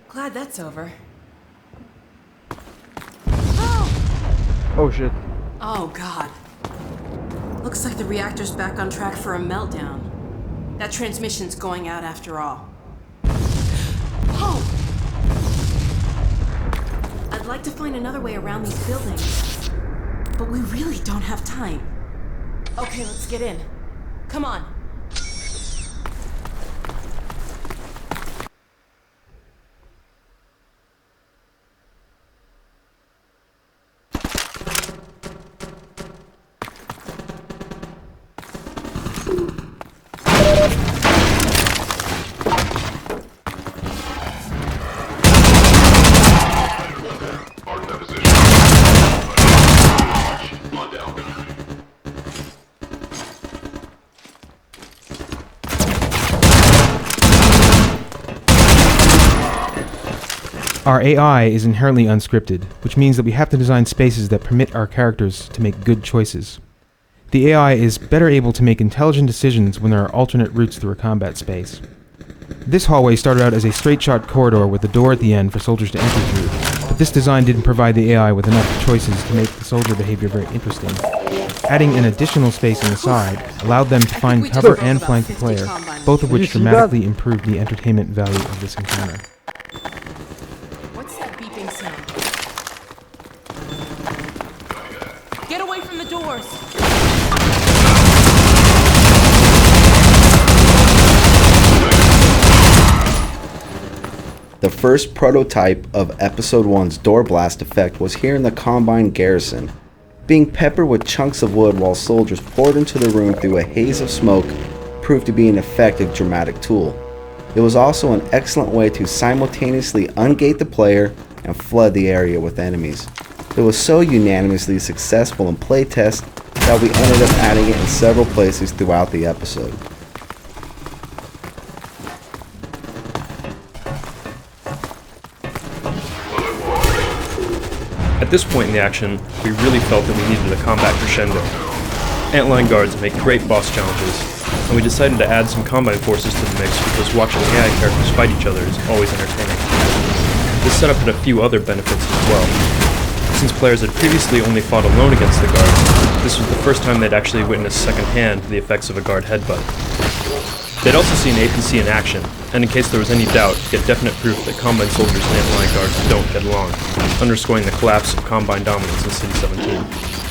Glad that's over. Oh shit. Oh god. Looks like the reactor's back on track for a meltdown. That transmission's going out after all. Oh! I'd like to find another way around these buildings, but we really don't have time. Okay, let's get in. Come on. Our AI is inherently unscripted, which means that we have to design spaces that permit our characters to make good choices. The AI is better able to make intelligent decisions when there are alternate routes through a combat space. This hallway started out as a straight-shot corridor with a door at the end for soldiers to enter through, but this design didn't provide the AI with enough choices to make the soldier behavior very interesting. Adding an additional space on the side allowed them to find cover and flank the player, both of which dramatically improved the entertainment value of this encounter. What's that beeping sound? Get away from the doors! The first prototype of Episode 1's door blast effect was here in the Combine Garrison. Being peppered with chunks of wood while soldiers poured into the room through a haze of smoke proved to be an effective dramatic tool. It was also an excellent way to simultaneously ungate the player and flood the area with enemies. It was so unanimously successful in playtest that we ended up adding it in several places throughout the episode. At this point in the action, we really felt that we needed a combat crescendo. Antline guards make great boss challenges, and we decided to add some Combine forces to the mix because watching AI characters fight each other is always entertaining. This setup had a few other benefits as well. Since players had previously only fought alone against the guards, This was the first time they'd actually witnessed secondhand the effects of a guard headbutt. They'd also seen APC in action, and in case there was any doubt, get definite proof that Combine soldiers and Antlion guards don't get along, underscoring the collapse of Combine dominance in City 17.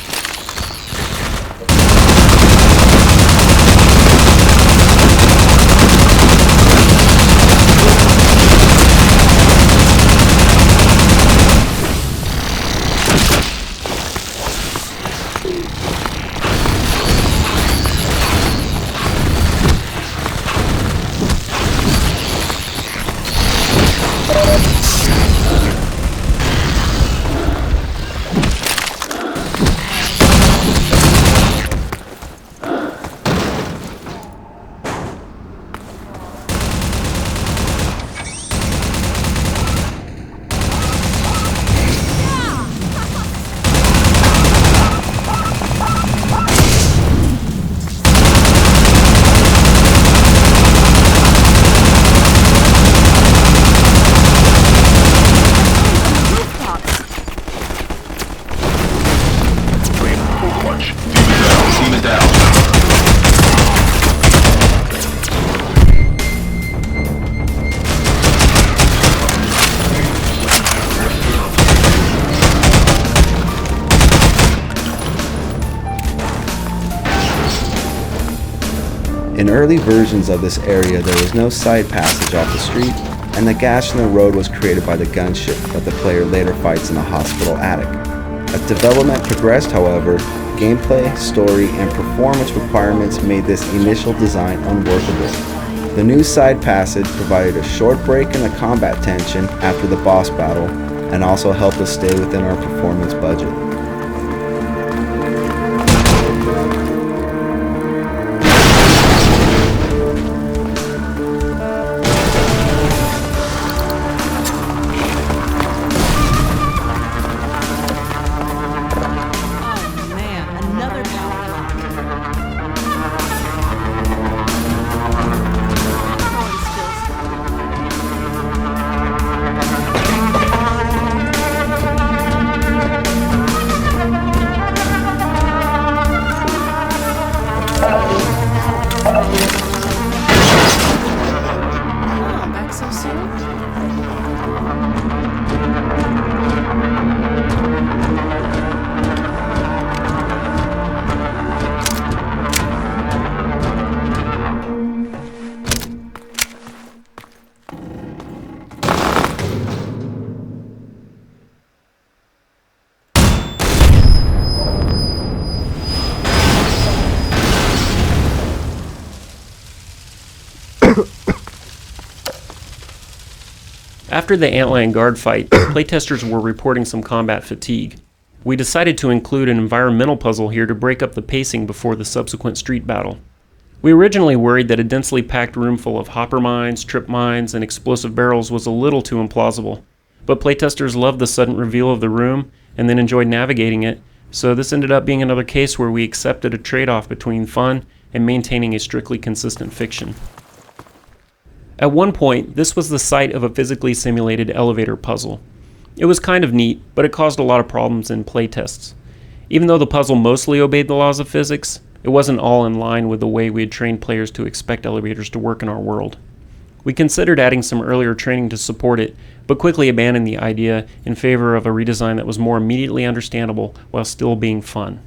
In early versions of this area, there was no side passage off the street, and the gash in the road was created by the gunship that the player later fights in a hospital attic. As development progressed, however, gameplay, story, and performance requirements made this initial design unworkable. The new side passage provided a short break in the combat tension after the boss battle, and also helped us stay within our performance budget. After the Antlion guard fight, playtesters were reporting some combat fatigue. We decided to include an environmental puzzle here to break up the pacing before the subsequent street battle. We originally worried that a densely packed room full of hopper mines, trip mines, and explosive barrels was a little too implausible, but playtesters loved the sudden reveal of the room and then enjoyed navigating it, so this ended up being another case where we accepted a trade-off between fun and maintaining a strictly consistent fiction. At one point, this was the site of a physically simulated elevator puzzle. It was kind of neat, but it caused a lot of problems in playtests. Even though the puzzle mostly obeyed the laws of physics, it wasn't all in line with the way we had trained players to expect elevators to work in our world. We considered adding some earlier training to support it, but quickly abandoned the idea in favor of a redesign that was more immediately understandable while still being fun.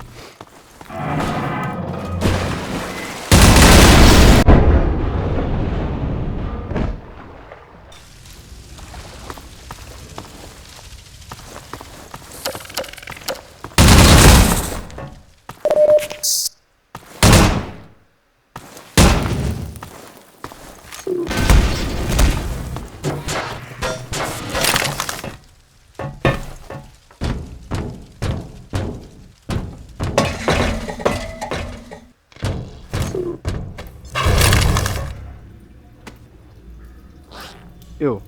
Ew.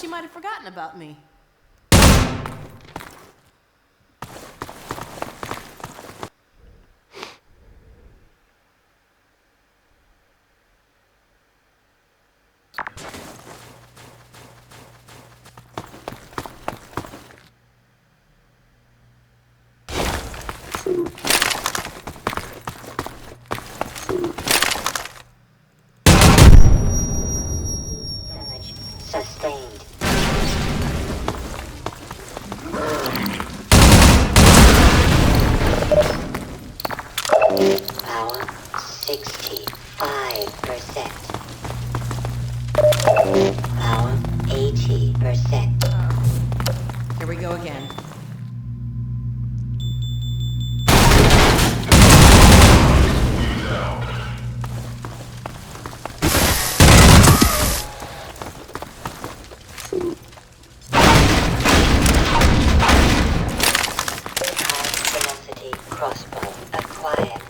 she might have forgotten about me. Damage sustained. Power 65%. Power 80%. Here we go again. Velocity crossbow acquired.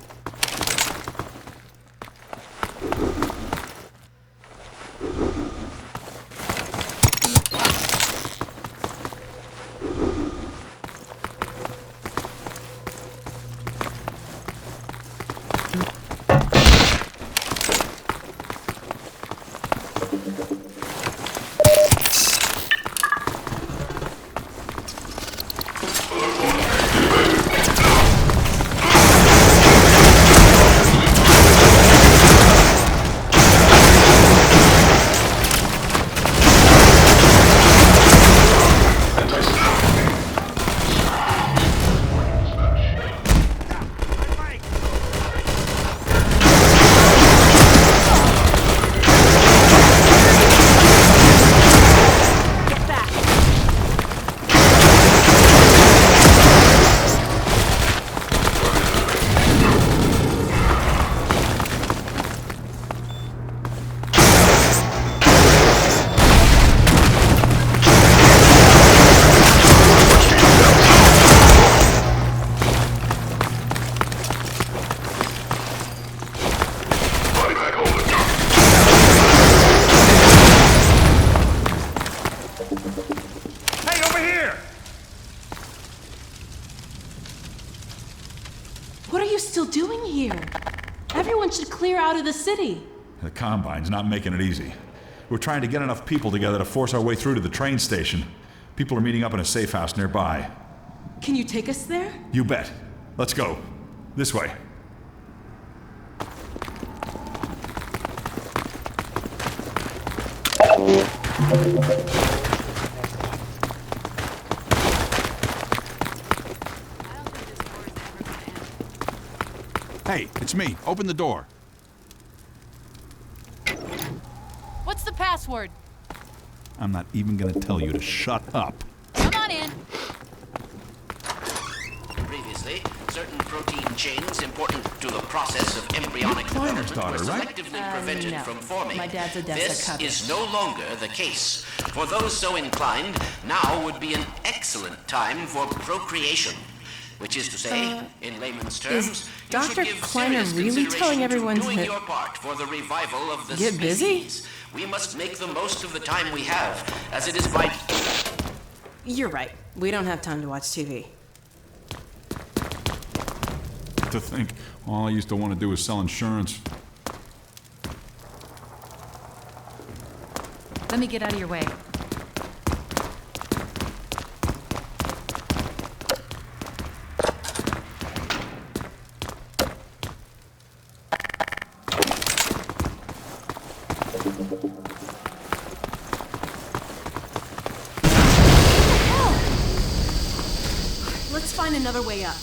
Hey, over here! What are you still doing here? Everyone should clear out of the city. The Combine's not making it easy. We're trying to get enough people together to force our way through to the train station. People are meeting up in a safe house nearby. Can you take us there? You bet. Let's go. This way. Hey, it's me. Open the door. What's the password? I'm not even gonna tell you to shut up. Come on in. Previously, certain protein chains important to the process of embryonic Kleiner's development daughter, were right? selectively prevented no. from forming. My dad's Odessa This cousin. is no longer the case. For those so inclined, now would be an excellent time for procreation. Which is to say, in layman's terms, Is you Dr. should give Kleiner serious really consideration telling to everyone doing to your part for the revival of the get busy? species. We must make the most of the time we have, as it is by... You're right. We don't have time to watch TV. To think, all I used to want to do is sell insurance. Let me get out of your way. Let's find another way up.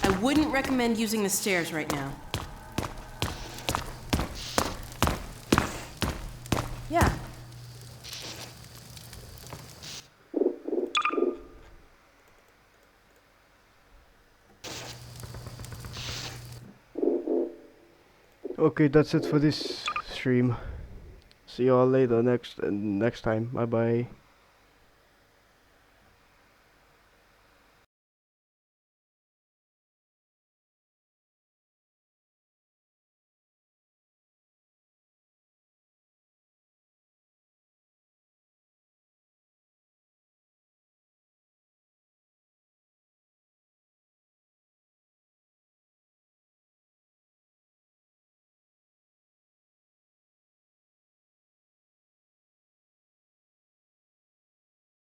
I wouldn't recommend using the stairs right now. Yeah. Okay, that's it for this stream. See y'all later next time. Bye bye.